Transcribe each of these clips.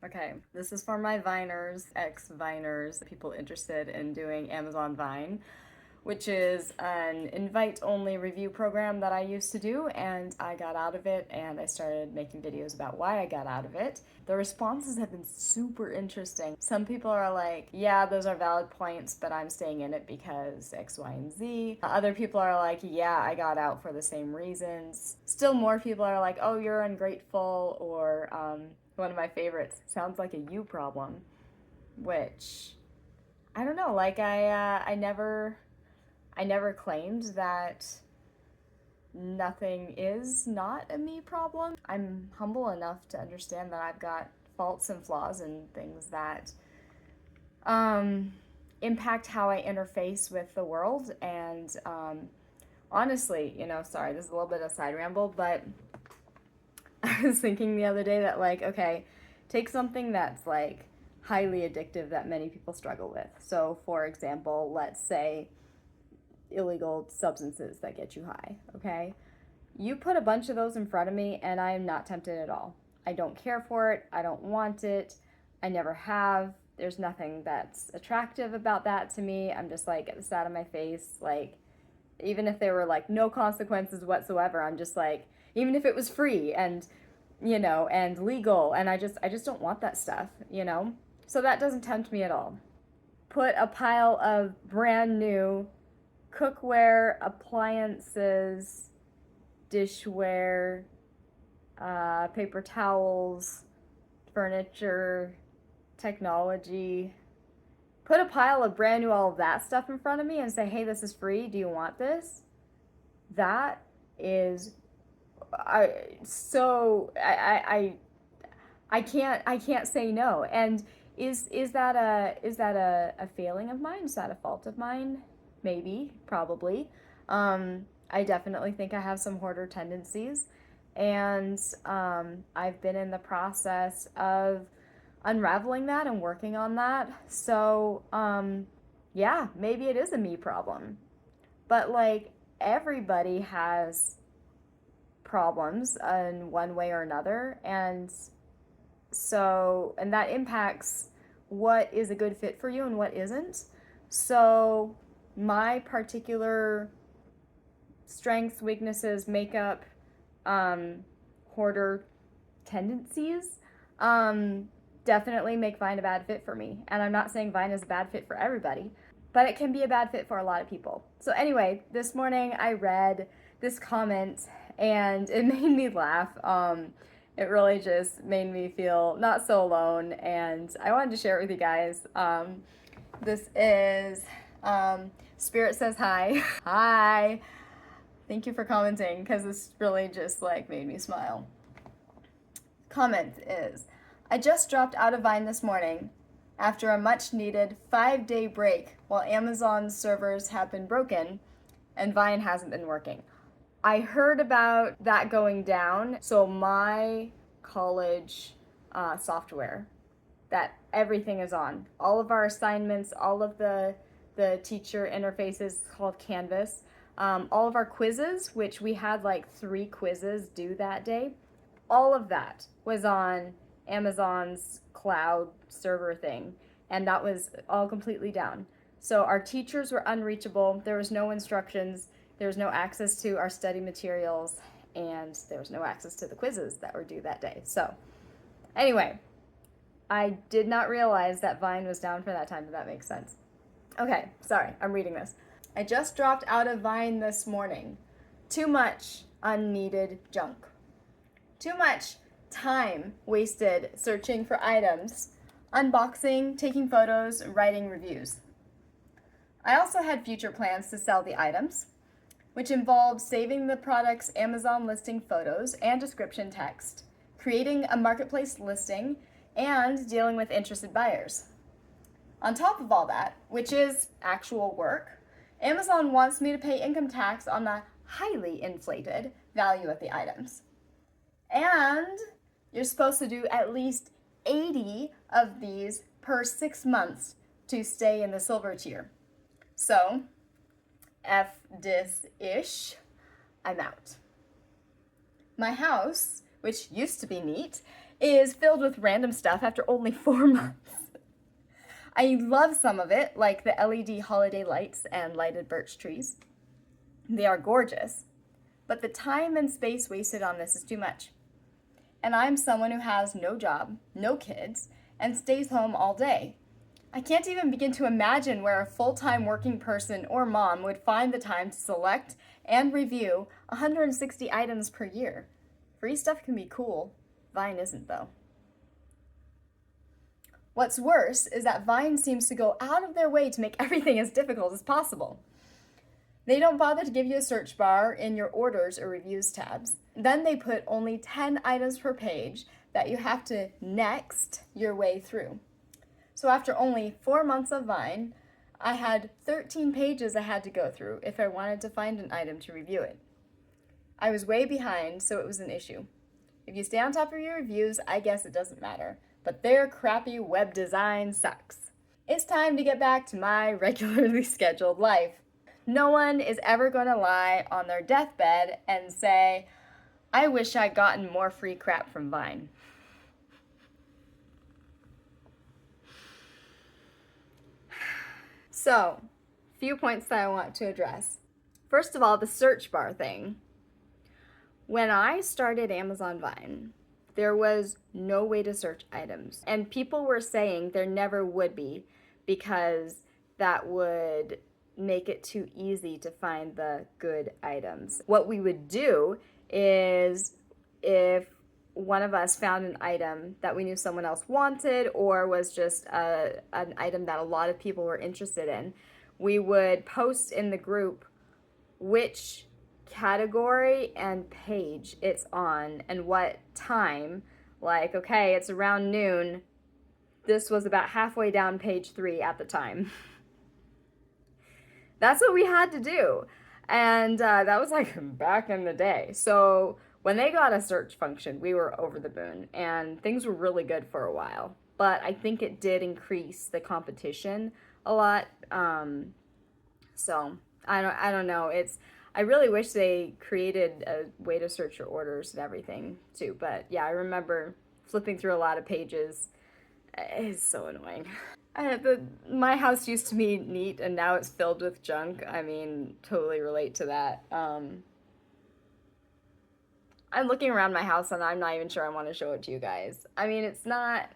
Okay, this is for my Viners, ex-Viners, people interested in doing Amazon Vine, which is an invite-only review program that I used to do, and I got out of it, and I started making videos about why I got out of it. The responses have been super interesting. Some people are like, yeah, those are valid points, but I'm staying in it because X, Y, and Z. Other people are like, yeah, I got out for the same reasons. Still more people are like, oh, you're ungrateful, or one of my favorites, sounds like a you problem, which I don't know. Like I never claimed that nothing is not a me problem. I'm humble enough to understand that I've got faults and flaws and things that um, impact how I interface with the world. And honestly, sorry, this is a little bit of a side ramble, but I was thinking the other day that, like, okay, take something that's like highly addictive that many people struggle with. So, for example, let's say illegal substances that get you high, okay? You put a bunch of those in front of me, and I am not tempted at all. I don't care for it. I don't want it. I never have. There's nothing that's attractive about that to me. I'm just like, get this out of my face. Like, even if there were like no consequences whatsoever, I'm just like, even if it was free and and legal, and I just don't want that stuff. So that doesn't tempt me at all. Put a pile of brand new cookware, appliances, dishware, paper towels, furniture, technology. Put a pile of brand new all of that stuff in front of me and say, hey, this is free. Do you want this? That is I can't say no. And is that a failing of mine? Is that a fault of mine? Maybe, probably. I definitely think I have some hoarder tendencies, and I've been in the process of unraveling that and working on that. So yeah, maybe it is a me problem, but like everybody has problems in one way or another, and that impacts what is a good fit for you and what isn't. So my particular strengths, weaknesses, makeup, um, hoarder tendencies definitely make Vine a bad fit for me. And I'm not saying Vine is a bad fit for everybody, but it can be a bad fit for a lot of people. So anyway, this morning I read this comment and it made me laugh. It really just made me feel not so alone, and I wanted to share it with you guys. This is Spirit Says Hi. Hi. Thank you for commenting, because this really just like made me smile. Comment is, I just dropped out of Vine this morning after a much needed 5-day break while Amazon's servers have been broken and Vine hasn't been working. I heard about that going down. So my college software that everything is on, all of our assignments, all of the teacher interfaces called Canvas, all of our quizzes, which we had like 3 quizzes due that day, all of that was on Amazon's cloud server thing, and that was all completely down. So our teachers were unreachable. There was no instructions. There was no access to our study materials, and there was no access to the quizzes that were due that day. So anyway, I did not realize that Vine was down for that time, if that makes sense. Okay, sorry, I'm reading this. I just dropped out of Vine this morning. Too much unneeded junk. Too much time wasted searching for items, unboxing, taking photos, writing reviews. I also had future plans to sell the items, which involved saving the product's Amazon listing photos and description text, creating a marketplace listing, and dealing with interested buyers. On top of all that, which is actual work, Amazon wants me to pay income tax on the highly inflated value of the items. And you're supposed to do at least 80 of these per 6 months to stay in the silver tier. So, F dis-ish, I'm out. My house, which used to be neat, is filled with random stuff after only 4 months. I love some of it, like the LED holiday lights and lighted birch trees. They are gorgeous, but the time and space wasted on this is too much. And I'm someone who has no job, no kids, and stays home all day. I can't even begin to imagine where a full-time working person or mom would find the time to select and review 160 items per year. Free stuff can be cool. Vine isn't, though. What's worse is that Vine seems to go out of their way to make everything as difficult as possible. They don't bother to give you a search bar in your orders or reviews tabs. Then they put only 10 items per page that you have to next your way through. So after only 4 months of Vine, I had 13 pages I had to go through if I wanted to find an item to review it. I was way behind, so it was an issue. If you stay on top of your reviews, I guess it doesn't matter, but their crappy web design sucks. It's time to get back to my regularly scheduled life. No one is ever going to lie on their deathbed and say, I wish I'd gotten more free crap from Vine. So, few points that I want to address. First of all, the search bar thing. When I started Amazon Vine, there was no way to search items. And people were saying there never would be because that would make it too easy to find the good items. What we would do is if one of us found an item that we knew someone else wanted or was just an item that a lot of people were interested in, we would post in the group which category and page it's on and what time. Like, okay, it's around noon. This was about halfway down page 3 at the time. That's what we had to do. And that was like back in the day. So when they got a search function, we were over the moon and things were really good for a while. But I think it did increase the competition a lot. So I don't know. I really wish they created a way to search your orders and everything too. But yeah, I remember flipping through a lot of pages. It's so annoying. My house used to be neat and now it's filled with junk. I mean, totally relate to that. I'm looking around my house and I'm not even sure I want to show it to you guys. I mean, it's not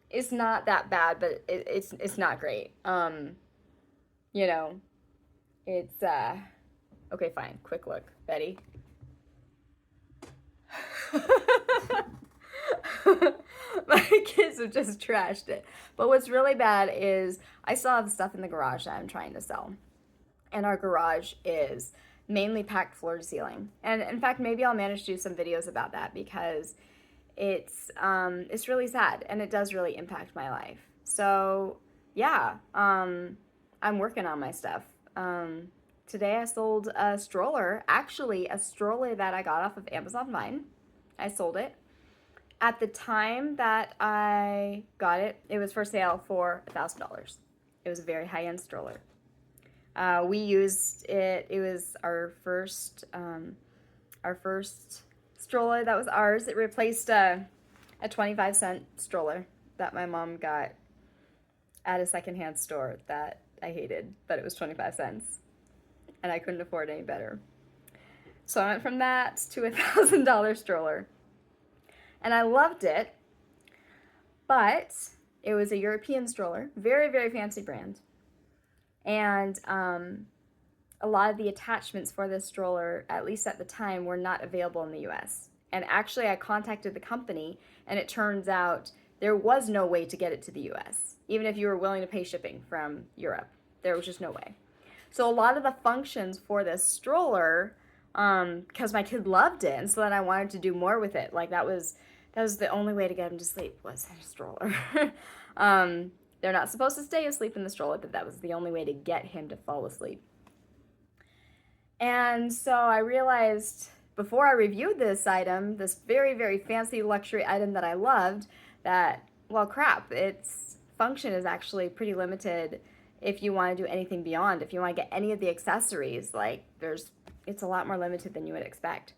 that bad, but it's not great. You know, it's okay, fine. Quick look, Betty. My kids have just trashed it. But what's really bad is I still have stuff in the garage that I'm trying to sell. And our garage is mainly packed floor to ceiling. And in fact, maybe I'll manage to do some videos about that because it's really sad and it does really impact my life. So yeah, I'm working on my stuff. Today I sold a stroller, actually a stroller that I got off of Amazon Vine. I sold it. At the time that I got it, it was for sale for $1,000. It was a very high-end stroller. We used it. It was our first stroller that was ours. It replaced a 25-cent stroller that my mom got at a secondhand store that I hated, but it was 25 cents, and I couldn't afford any better. So I went from that to a $1,000 stroller. And I loved it, but it was a European stroller, very, very fancy brand. And a lot of the attachments for this stroller, at least at the time, were not available in the US. And actually, I contacted the company, and it turns out there was no way to get it to the US, even if you were willing to pay shipping from Europe. There was just no way. So a lot of the functions for this stroller, because my kid loved it, and so then I wanted to do more with it. Like that was the only way to get him to sleep was in a stroller. They're not supposed to stay asleep in the stroller, but that was the only way to get him to fall asleep. And so I realized before I reviewed this item, this very, very fancy luxury item that I loved, that, well, crap, its function is actually pretty limited if you want to do anything beyond. If you want to get any of the accessories, like it's a lot more limited than you would expect.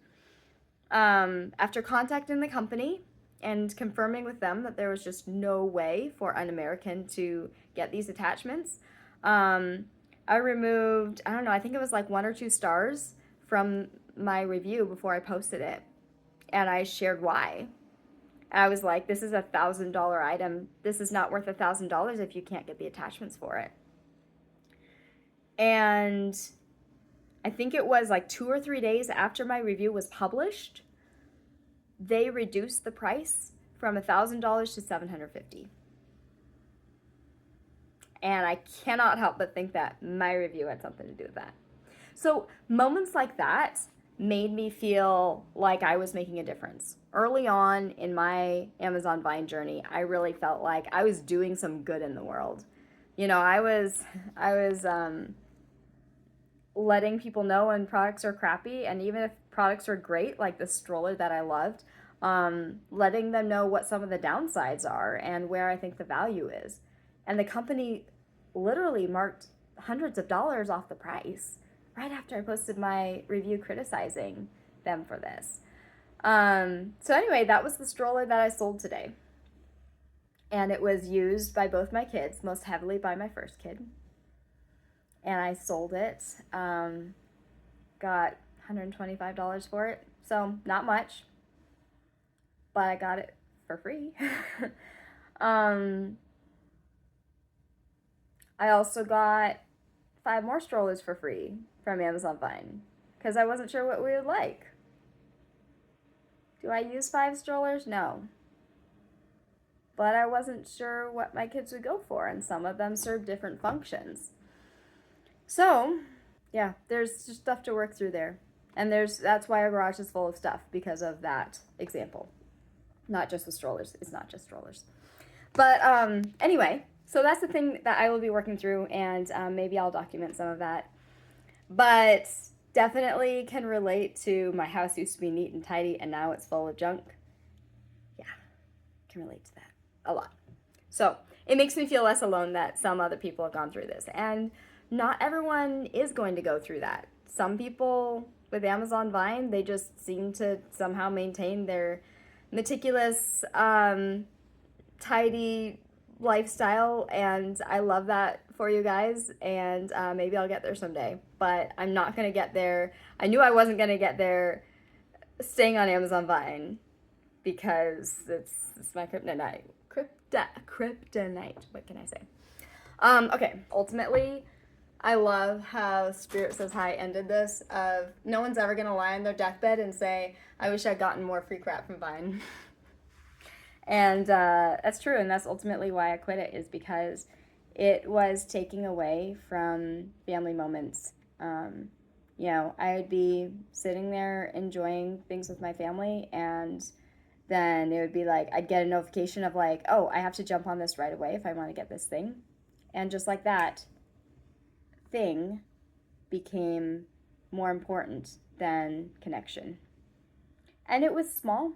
After contacting the company, and confirming with them that there was just no way for an American to get these attachments. I removed, I don't know, I think it was like 1 or 2 stars from my review before I posted it. And I shared why. I was like, this is $1,000 item. This is not worth $1,000 if you can't get the attachments for it. And I think it was like 2 or 3 days after my review was published, they reduced the price from $1,000 to $750. And I cannot help but think that my review had something to do with that. So moments like that made me feel like I was making a difference. Early on in my Amazon Vine journey, I really felt like I was doing some good in the world. You know, I was letting people know when products are crappy, and even if products are great, like the stroller that I loved, letting them know what some of the downsides are and where I think the value is. And the company literally marked hundreds of dollars off the price right after I posted my review criticizing them for this. So anyway, that was the stroller that I sold today. And it was used by both my kids, most heavily by my first kid. And I sold it, got $125 for it. So not much, but I got it for free. I also got 5 more strollers for free from Amazon Vine because I wasn't sure what we would like. Do I use 5 strollers? No. But I wasn't sure what my kids would go for, and some of them serve different functions. So, yeah, there's just stuff to work through there. And that's why our garage is full of stuff, because of that example. Not just with strollers. It's not just strollers. But anyway, so that's the thing that I will be working through, and maybe I'll document some of that. But definitely can relate to my house used to be neat and tidy, and now it's full of junk. Yeah, can relate to that a lot. So it makes me feel less alone that some other people have gone through this. And not everyone is going to go through that. Some people with Amazon Vine, they just seem to somehow maintain their meticulous, tidy lifestyle, and I love that for you guys, and maybe I'll get there someday, but I'm not gonna get there. I knew I wasn't gonna get there staying on Amazon Vine, because it's my kryptonite. Kryptonite. What can I say? Okay, ultimately, I love how Spirit Says Hi ended this, of no one's ever gonna lie on their deathbed and say, I wish I'd gotten more free crap from Vine. And that's true, and that's ultimately why I quit it, is because it was taking away from family moments. You know, I would be sitting there enjoying things with my family, and then it would be like, I'd get a notification of like, oh, I have to jump on this right away if I want to get this thing. And just like that, thing became more important than connection. And it was small.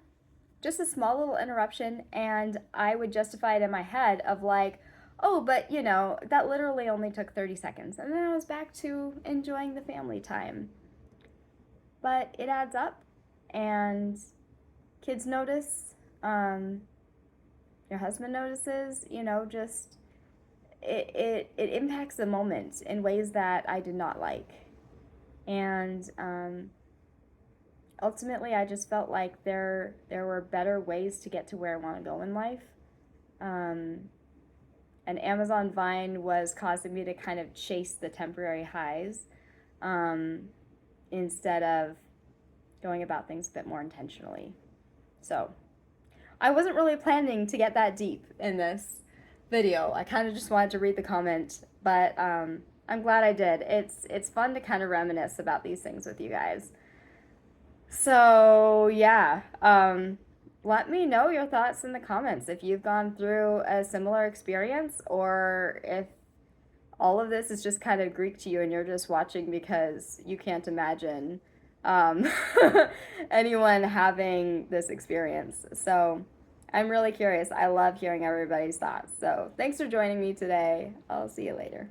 Just a small little interruption, and I would justify it in my head of like, oh, but you know, that literally only took 30 seconds. And then I was back to enjoying the family time. But it adds up, and kids notice, your husband notices, you know, just it impacts the moment in ways that I did not like. And ultimately, I just felt like there were better ways to get to where I want to go in life. And Amazon Vine was causing me to kind of chase the temporary highs, instead of going about things a bit more intentionally. So I wasn't really planning to get that deep in this video. I kind of just wanted to read the comment, but I'm glad I did. It's fun to kind of reminisce about these things with you guys. So yeah, let me know your thoughts in the comments if you've gone through a similar experience, or if all of this is just kind of Greek to you and you're just watching because you can't imagine anyone having this experience. So I'm really curious. I love hearing everybody's thoughts. So thanks for joining me today. I'll see you later.